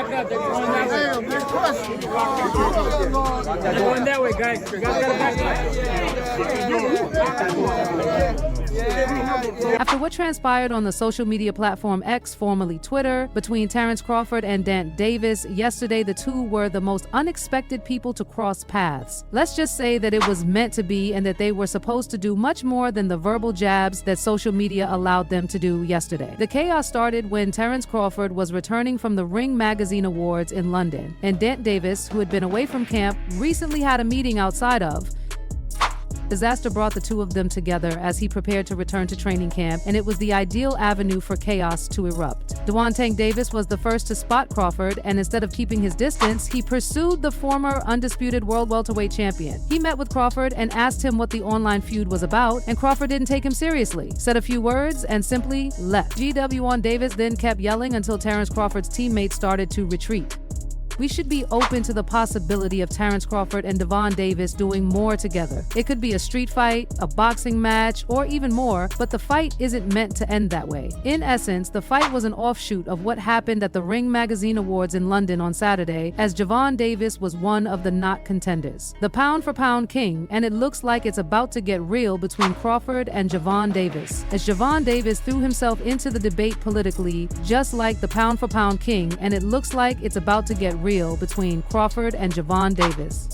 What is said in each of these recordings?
back up. They're going that way. They're going that way, guys. You guys gotta back up. After what transpired on the social media platform X, formerly Twitter, between Terence Crawford and Dant Davis, yesterday the two were the most unexpected people to cross paths. Let's just say that it was meant to be and that they were supposed to do much more than the verbal jabs that social media allowed them to do yesterday. The chaos started when Terence Crawford was returning from the Ring Magazine Awards in London, and Dant Davis, who had been away from camp, recently had a meeting outside of. Disaster brought the two of them together as he prepared to return to training camp, and it was the ideal avenue for chaos to erupt. Tank Davis was the first to spot Crawford, and instead of keeping his distance, he pursued the former undisputed world welterweight champion. He met with Crawford and asked him what the online feud was about, and Crawford didn't take him seriously, said a few words, and simply left. GW Davis then kept yelling until Terence Crawford's teammates started to retreat. We should be open to the possibility of Terence Crawford and Gervonta Davis doing more together. It could be a street fight, a boxing match, or even more, but the fight isn't meant to end that way. In essence, the fight was an offshoot of what happened at the Ring Magazine Awards in London on Saturday, as Gervonta Davis was one of the not contenders. The pound-for-pound king, and it looks like it's about to get real between Crawford and Gervonta Davis, as Gervonta Davis threw himself into the debate politically, just like the pound-for-pound king, and it looks like it's about to get real between Crawford and Gervonta Davis.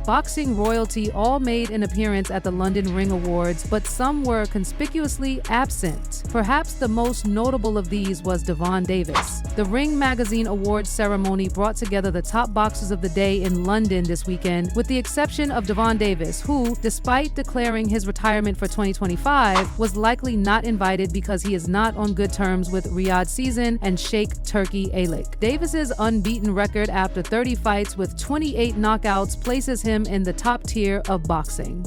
Boxing royalty all made an appearance at the London Ring Awards, but some were conspicuously absent. Perhaps the most notable of these was Gervonta Davis. The Ring Magazine Awards ceremony brought together the top boxers of the day in London this weekend, with the exception of Gervonta Davis, who, despite declaring his retirement for 2025, was likely not invited because he is not on good terms with Riyadh Season and Sheikh Turki Alik. Davis's unbeaten record after 30 fights with 28 knockouts places him in the top tier of boxing.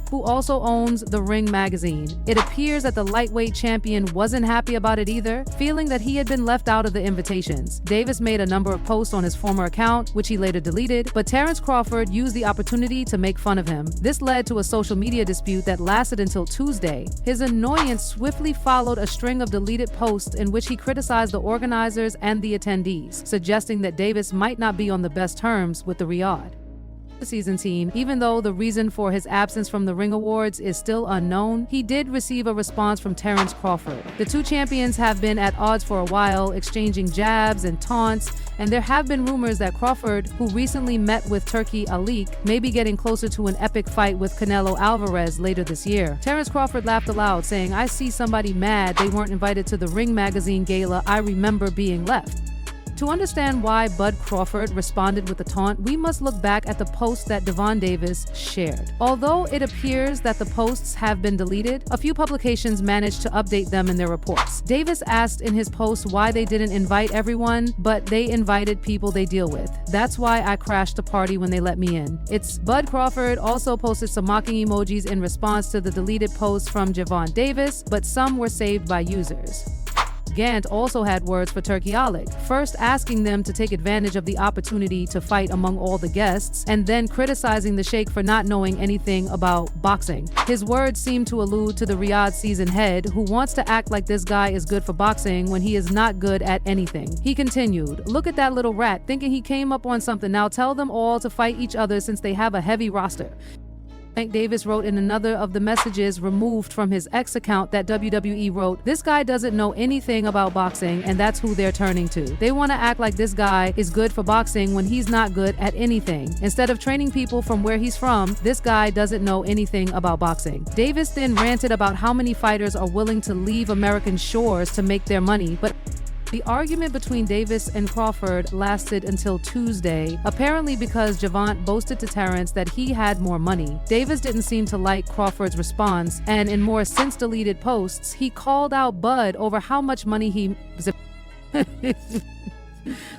Who also owns the Ring magazine. It appears that the lightweight champion wasn't happy about it either, feeling that he had been left out of the invitations. Davis made a number of posts on his former account, which he later deleted, but Terence Crawford used the opportunity to make fun of him. This led to a social media dispute that lasted until Tuesday. His annoyance swiftly followed a string of deleted posts in which he criticized the organizers and the attendees, suggesting that Davis might not be on the best terms with the Riyadh Season team. Even though the reason for his absence from the Ring Awards is still unknown, he did receive a response from Terence Crawford. The two champions have been at odds for a while, exchanging jabs and taunts, and there have been rumors that Crawford, who recently met with Turki Alik, may be getting closer to an epic fight with Canelo Alvarez later this year. Terence Crawford laughed aloud, saying, "I see somebody mad they weren't invited to the Ring magazine gala. I remember being left." To understand why Bud Crawford responded with a taunt, we must look back at the post that Gervonta Davis shared. Although it appears that the posts have been deleted, a few publications managed to update them in their reports. Davis asked in his post why they didn't invite everyone, but they invited people they deal with. That's why I crashed the party when they let me in. It's Bud Crawford also posted some mocking emojis in response to the deleted posts from Gervonta Davis, but some were saved by users. Gant also had words for Turki Alik, first asking them to take advantage of the opportunity to fight among all the guests, and then criticizing the Sheikh for not knowing anything about boxing. His words seem to allude to the Riyadh Season head, who wants to act like this guy is good for boxing when he is not good at anything. He continued, "Look at that little rat, thinking he came up on something. Now tell them all to fight each other since they have a heavy roster." Davis wrote in another of the messages removed from his X account that WWE wrote, "This guy doesn't know anything about boxing, and that's who they're turning to. They want to act like this guy is good for boxing when he's not good at anything. Instead of training people from where he's from, this guy doesn't know anything about boxing." Davis then ranted about how many fighters are willing to leave American shores to make their money, but the argument between Davis and Crawford lasted until Tuesday, apparently because Gervonta boasted to Terence that he had more money. Davis didn't seem to like Crawford's response, and in more since-deleted posts, he called out Bud over how much money he...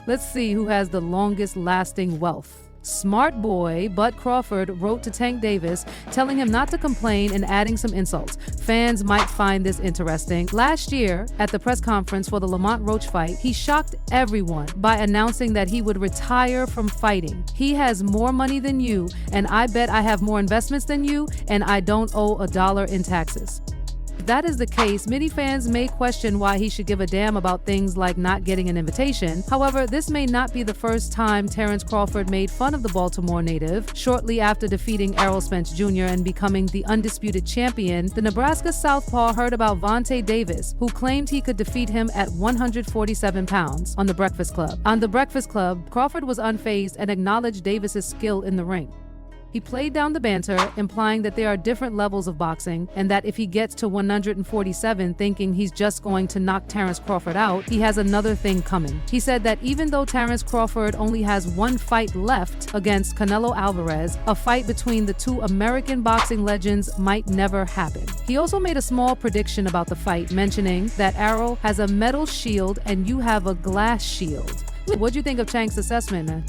Let's see who has the longest-lasting wealth. Smart boy Bud Crawford wrote to Tank Davis, telling him not to complain and adding some insults. Fans might find this interesting. Last year, at the press conference for the Lamont Roach fight, he shocked everyone by announcing that he would retire from fighting. "He has more money than you, and I bet I have more investments than you, and I don't owe $1 in taxes." If that is the case, many fans may question why he should give a damn about things like not getting an invitation. However, this may not be the first time Terence Crawford made fun of the Baltimore native. Shortly after defeating Errol Spence Jr. and becoming the undisputed champion, the Nebraska southpaw heard about Gervonta Davis, who claimed he could defeat him at 147 pounds on The Breakfast Club. On The Breakfast Club, Crawford was unfazed and acknowledged Davis's skill in the ring. He played down the banter, implying that there are different levels of boxing and that if he gets to 147 thinking he's just going to knock Terence Crawford out, he has another thing coming. He said that even though Terence Crawford only has one fight left against Canelo Alvarez, a fight between the two American boxing legends might never happen. He also made a small prediction about the fight, mentioning that Errol has a metal shield and you have a glass shield. What'd you think of Tank's assessment, man?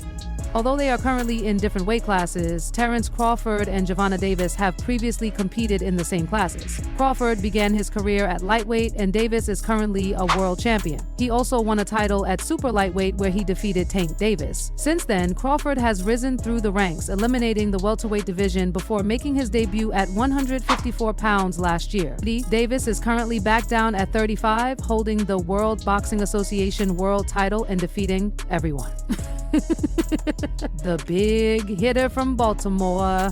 Although they are currently in different weight classes, Terence Crawford and Gervonta Davis have previously competed in the same classes. Crawford began his career at lightweight, and Davis is currently a world champion. He also won a title at super lightweight where he defeated Tank Davis. Since then, Crawford has risen through the ranks, eliminating the welterweight division before making his debut at 154 pounds last year. Davis is currently back down at 35, holding the World Boxing Association world title and defeating everyone. The big hitter from Baltimore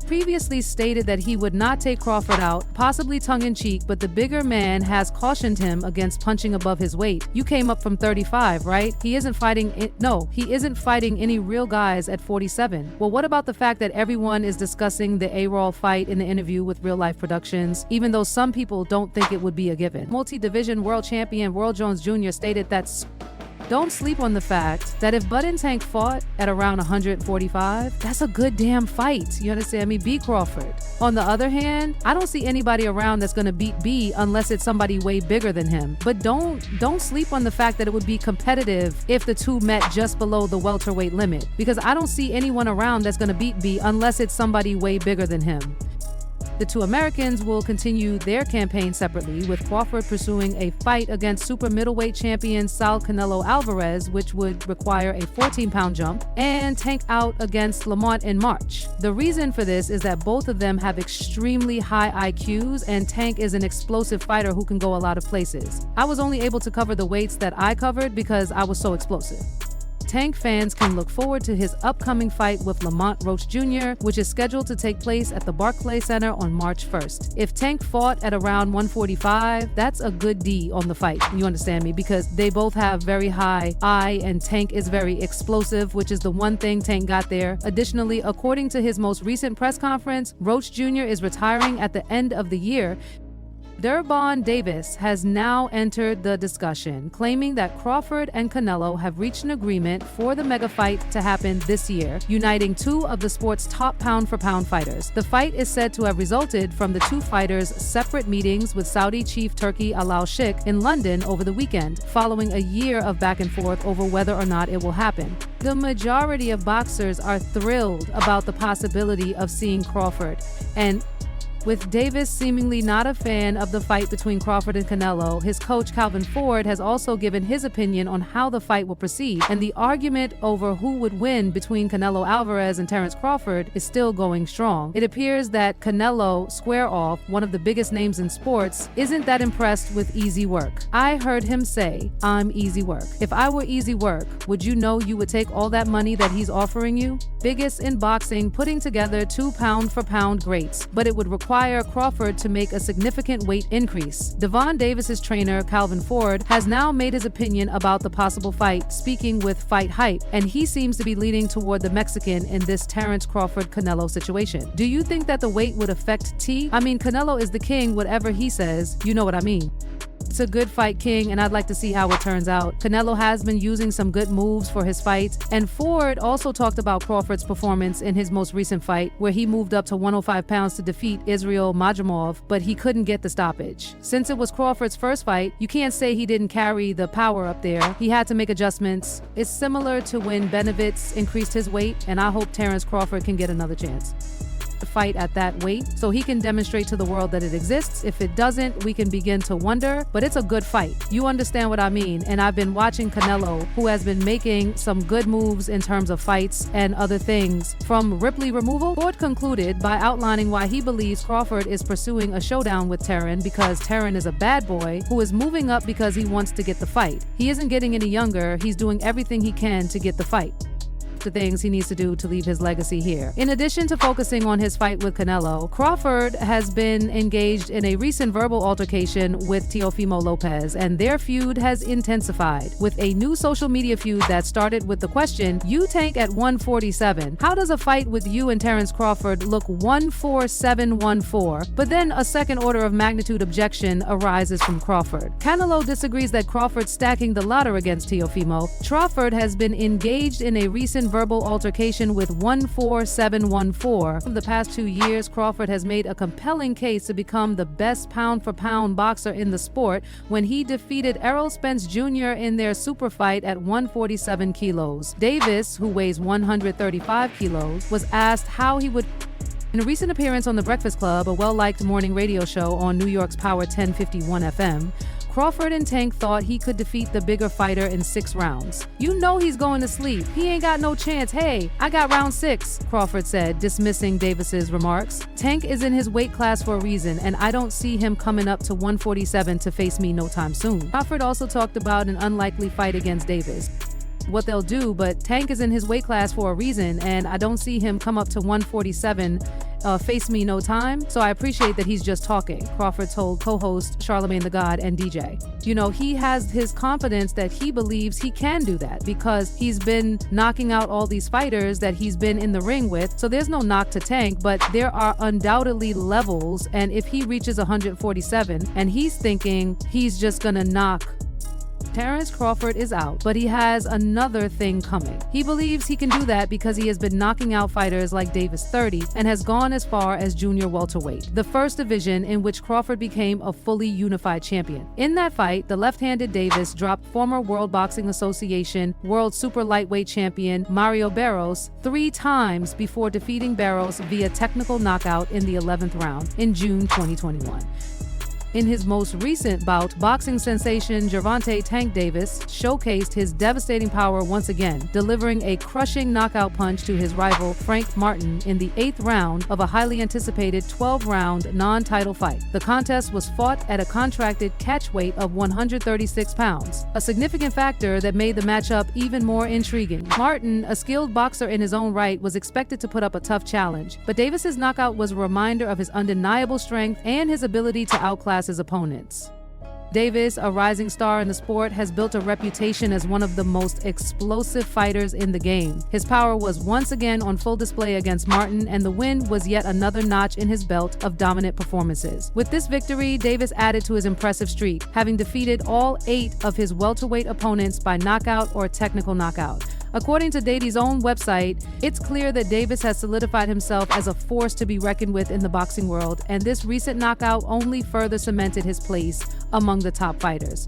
previously stated that he would not take Crawford out, possibly tongue-in-cheek, but the bigger man has cautioned him against punching above his weight. You came up from 35, right? He isn't fighting any real guys at 47. Well, what about the fact that everyone is discussing the A-Roll fight in the interview with Real Life Productions, even though some people don't think it would be a given? Multi-division world champion World Jones Jr. stated that don't sleep on the fact that if Bud and Tank fought at around 145, that's a good damn fight. You understand me? B. Crawford. On the other hand, I don't see anybody around that's gonna beat B unless it's somebody way bigger than him. But don't sleep on the fact that it would be competitive if the two met just below the welterweight limit, because I don't see anyone around that's gonna beat B unless it's somebody way bigger than him. The two Americans will continue their campaign separately, with Crawford pursuing a fight against super middleweight champion Saul Canelo Alvarez, which would require a 14-pound jump, and Tank out against Lamont in March. The reason for this is that both of them have extremely high IQs, and Tank is an explosive fighter who can go a lot of places. I was only able to cover the weights that I covered because I was so explosive. Tank fans can look forward to his upcoming fight with Lamont Roach Jr., which is scheduled to take place at the Barclays Center on March 1st. If Tank fought at around 145, that's a good D on the fight, you understand me, because they both have very high I, and Tank is very explosive, which is the one thing Tank got there. Additionally, according to his most recent press conference, Roach Jr. is retiring at the end of the year. Gervonta Davis has now entered the discussion, claiming that Crawford and Canelo have reached an agreement for the mega fight to happen this year, uniting two of the sport's top pound-for-pound fighters. The fight is said to have resulted from the two fighters' separate meetings with Saudi Chief Turki Al-Sheikh in London over the weekend, following a year of back and forth over whether or not it will happen. The majority of boxers are thrilled about the possibility of seeing Crawford, and with Davis seemingly not a fan of the fight between Crawford and Canelo, his coach Calvin Ford has also given his opinion on how the fight will proceed, and the argument over who would win between Canelo Alvarez and Terence Crawford is still going strong. It appears that Canelo, square off, one of the biggest names in sports, isn't that impressed with easy work. I heard him say, "I'm easy work." If I were easy work, would you know you would take all that money that he's offering you? Biggest in boxing, putting together two pound-for-pound greats, but it would require Crawford to make a significant weight increase. Gervonta Davis's trainer, Calvin Ford, has now made his opinion about the possible fight, speaking with Fight Hype, and he seems to be leaning toward the Mexican in this Terence Crawford-Canelo situation. Do you think that the weight would affect T? I mean, Canelo is the king, whatever he says, you know what I mean. It's a good fight, King, and I'd like to see how it turns out. Canelo has been using some good moves for his fight, and Ford also talked about Crawford's performance in his most recent fight, where he moved up to 105 pounds to defeat Israel Majamov, but he couldn't get the stoppage. Since it was Crawford's first fight, you can't say he didn't carry the power up there. He had to make adjustments. It's similar to when Benavidez increased his weight, and I hope Terence Crawford can get another chance. to fight at that weight so he can demonstrate to the world that it exists. If it doesn't, we can begin to wonder, but it's a good fight. You understand what I mean? And I've been watching Canelo, who has been making some good moves in terms of fights and other things. From Ripley removal, Ford concluded by outlining why he believes Crawford is pursuing a showdown with Terence because Terence is a bad boy who is moving up because he wants to get the fight. He isn't getting any younger, he's doing everything he can to get the fight. The things he needs to do to leave his legacy here. In addition to focusing on his fight with Canelo, Crawford has been engaged in a recent verbal altercation with Teofimo Lopez, and their feud has intensified with a new social media feud that started with the question, "You Tank at 147. How does a fight with you and Terence Crawford look 14714?" But then a second order of magnitude objection arises from Crawford. Canelo disagrees that Crawford stacking the ladder against Teofimo. Crawford has been engaged in a recent verbal altercation with 14714. For the past 2 years, Crawford has made a compelling case to become the best pound-for-pound boxer in the sport when he defeated Errol Spence Jr. in their super fight at 147 kilos. Davis, who weighs 135 kilos, was asked how he would. In a recent appearance on The Breakfast Club, a well-liked morning radio show on New York's Power 1051 FM, Crawford and Tank thought he could defeat the bigger fighter in 6 rounds. "You know he's going to sleep. He ain't got no chance. Hey, I got round 6, Crawford said, dismissing Davis's remarks. "Tank is in his weight class for a reason, and I don't see him coming up to 147 to face me no time soon." Crawford also talked about an unlikely fight against Davis. What they'll do, but Tank is in his weight class for a reason, and I don't see him come up to 147 face me no time, so I appreciate that he's just talking, Crawford told co-host Charlemagne the God and DJ. You know, he has his confidence that he believes he can do that because he's been knocking out all these fighters that he's been in the ring with, so there's no knock to Tank, but there are undoubtedly levels, and if he reaches 147 and he's thinking he's just gonna knock Terence Crawford is out, but he has another thing coming. He believes he can do that because he has been knocking out fighters like Davis 30 and has gone as far as junior welterweight, the first division in which Crawford became a fully unified champion. In that fight, the left-handed Davis dropped former World Boxing Association World Super Lightweight Champion Mario Barros 3 times before defeating Barros via technical knockout in the 11th round in June 2021. In his most recent bout, boxing sensation Gervonta "Tank" Davis showcased his devastating power once again, delivering a crushing knockout punch to his rival Frank Martin in the 8th round of a highly anticipated 12-round non-title fight. The contest was fought at a contracted catch weight of 136 pounds, a significant factor that made the matchup even more intriguing. Martin, a skilled boxer in his own right, was expected to put up a tough challenge, but Davis's knockout was a reminder of his undeniable strength and his ability to outclass his opponents. Davis, a rising star in the sport, has built a reputation as one of the most explosive fighters in the game. His power was once again on full display against Martin, and the win was yet another notch in his belt of dominant performances. With this victory, Davis added to his impressive streak, having defeated all 8 of his welterweight opponents by knockout or technical knockout. According to Dady's own website, it's clear that Davis has solidified himself as a force to be reckoned with in the boxing world, and this recent knockout only further cemented his place among the top fighters.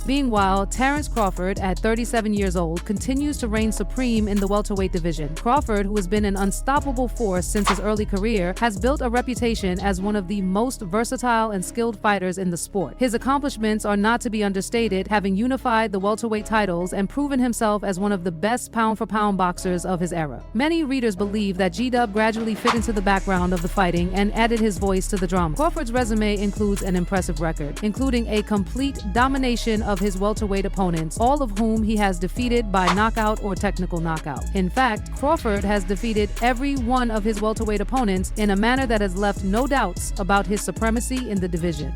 Meanwhile, Terence Crawford, at 37 years old, continues to reign supreme in the welterweight division. Crawford, who has been an unstoppable force since his early career, has built a reputation as one of the most versatile and skilled fighters in the sport. His accomplishments are not to be understated, having unified the welterweight titles and proven himself as one of the best pound-for-pound boxers of his era. Many readers believe that G-Dub gradually fit into the background of the fighting and added his voice to the drama. Crawford's resume includes an impressive record, including a complete domination of his welterweight opponents, all of whom he has defeated by knockout or technical knockout. In fact, Crawford has defeated every one of his welterweight opponents in a manner that has left no doubts about his supremacy in the division.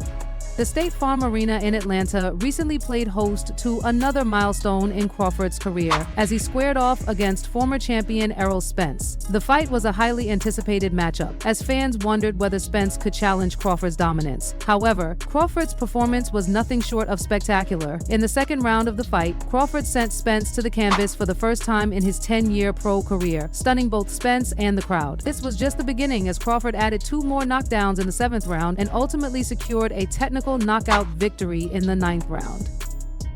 The State Farm Arena in Atlanta recently played host to another milestone in Crawford's career as he squared off against former champion Errol Spence. The fight was a highly anticipated matchup, as fans wondered whether Spence could challenge Crawford's dominance. However, Crawford's performance was nothing short of spectacular. In the second round of the fight, Crawford sent Spence to the canvas for the first time in his 10-year pro career, stunning both Spence and the crowd. This was just the beginning, as Crawford added 2 more knockdowns in the 7th round and ultimately secured a technical knockout victory in the 9th round.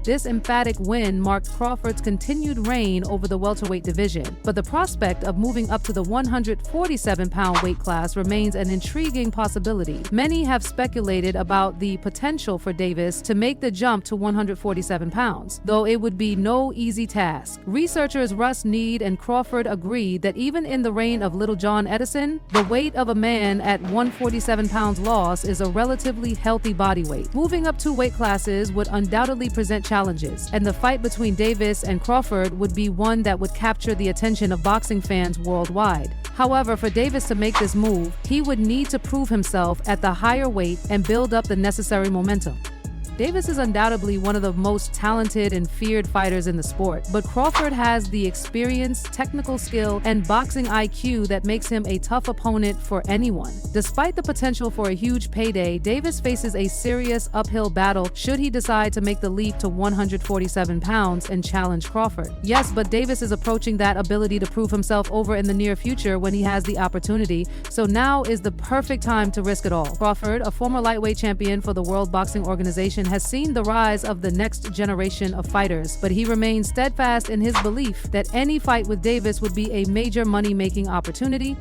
This emphatic win marked Crawford's continued reign over the welterweight division, but the prospect of moving up to the 147-pound weight class remains an intriguing possibility. Many have speculated about the potential for Davis to make the jump to 147 pounds, though it would be no easy task. Researchers Russ Need and Crawford agree that even in the reign of Little John Edison, the weight of a man at 147 pounds lost is a relatively healthy body weight. Moving up 2 weight classes would undoubtedly present challenges, and the fight between Davis and Crawford would be one that would capture the attention of boxing fans worldwide. However, for Davis to make this move, he would need to prove himself at the higher weight and build up the necessary momentum. Davis is undoubtedly one of the most talented and feared fighters in the sport, but Crawford has the experience, technical skill, and boxing IQ that makes him a tough opponent for anyone. Despite the potential for a huge payday, Davis faces a serious uphill battle should he decide to make the leap to 147 pounds and challenge Crawford. Yes, but Davis is approaching that ability to prove himself over in the near future when he has the opportunity, so now is the perfect time to risk it all. Crawford, a former lightweight champion for the World Boxing Organization, has seen the rise of the next generation of fighters, but he remains steadfast in his belief that any fight with Davis would be a major money-making opportunity.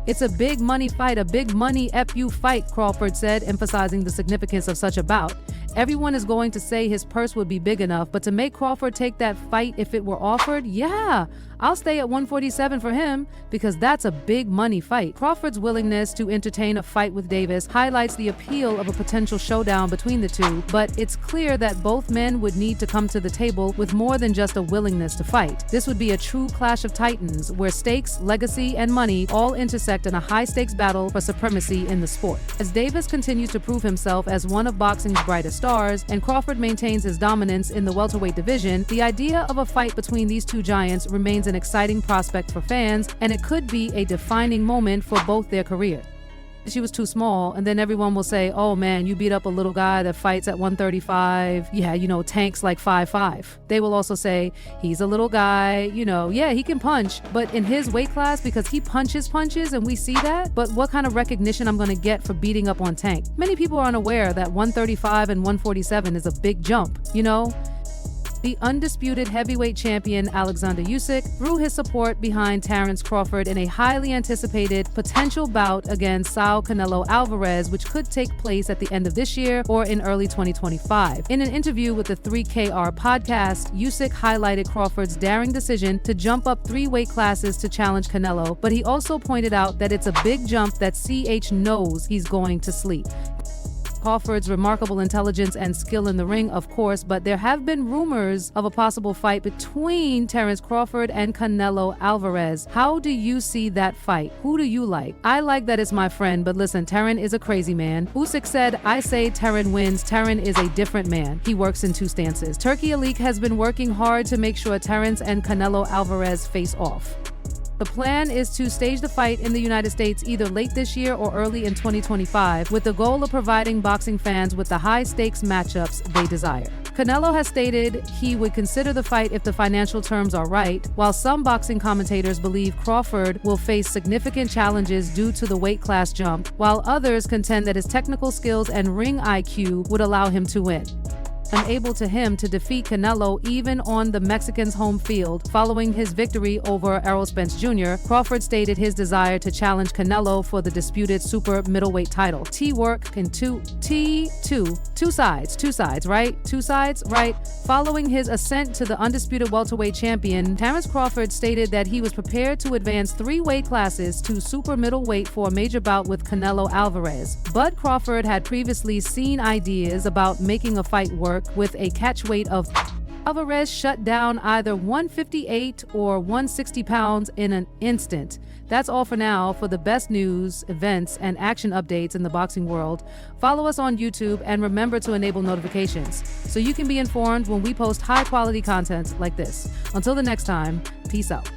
"It's a big money fight, a big money FU fight," Crawford said, emphasizing the significance of such a bout. "Everyone is going to say his purse would be big enough, but to make Crawford take that fight if it were offered, yeah, I'll stay at 147 for him because that's a big money fight." Crawford's willingness to entertain a fight with Davis highlights the appeal of a potential showdown between the two, but it's clear that both men would need to come to the table with more than just a willingness to fight. This would be a true clash of titans where stakes, legacy, and money all intersect in a high-stakes battle for supremacy in the sport. As Davis continues to prove himself as one of boxing's brightest stars, and Crawford maintains his dominance in the welterweight division, the idea of a fight between these two giants remains an exciting prospect for fans, and it could be a defining moment for both their career. She was too small, and then everyone will say, "Oh man, you beat up a little guy that fights at 135. Yeah, Tank's like 5'5". They will also say, "He's a little guy, yeah, he can punch, but in his weight class, because he punches, and we see that, but what kind of recognition I'm gonna get for beating up on Tank?" Many people are unaware that 135 and 147 is a big jump, The undisputed heavyweight champion Alexander Usyk threw his support behind Terence Crawford in a highly anticipated potential bout against Saul Canelo Alvarez, which could take place at the end of this year or in early 2025. In an interview with the 3KR podcast, Usyk highlighted Crawford's daring decision to jump up 3 weight classes to challenge Canelo, but he also pointed out that it's a big jump that CH knows he's going to sleep. Crawford's remarkable intelligence and skill in the ring, of course, but there have been rumors of a possible fight between Terence Crawford and Canelo Alvarez. How do you see that fight? Who do you like? I like that it's my friend, but listen, Terence is a crazy man. Usyk said, "I say Terence wins. Terence is a different man. He works in 2 stances." Turkey Elite has been working hard to make sure Terence and Canelo Alvarez face off. The plan is to stage the fight in the United States either late this year or early in 2025, with the goal of providing boxing fans with the high-stakes matchups they desire. Canelo has stated he would consider the fight if the financial terms are right, while some boxing commentators believe Crawford will face significant challenges due to the weight class jump, while others contend that his technical skills and ring IQ would allow him to win. Unable to him to defeat Canelo even on the Mexican's home field following his victory over Errol Spence Jr., Crawford stated his desire to challenge Canelo for the disputed super middleweight title. T-work in two sides, right? Following his ascent to the undisputed welterweight champion, Terence Crawford stated that he was prepared to advance 3 weight classes to super middleweight for a major bout with Canelo Alvarez. But Crawford had previously seen ideas about making a fight work with a catch weight of Alvarez shut down either 158 or 160 pounds in an instant. That's all for now. For the best news, events, and action updates in the boxing world, follow us on YouTube and remember to enable notifications so you can be informed when we post high-quality content like this. Until the next time, peace out.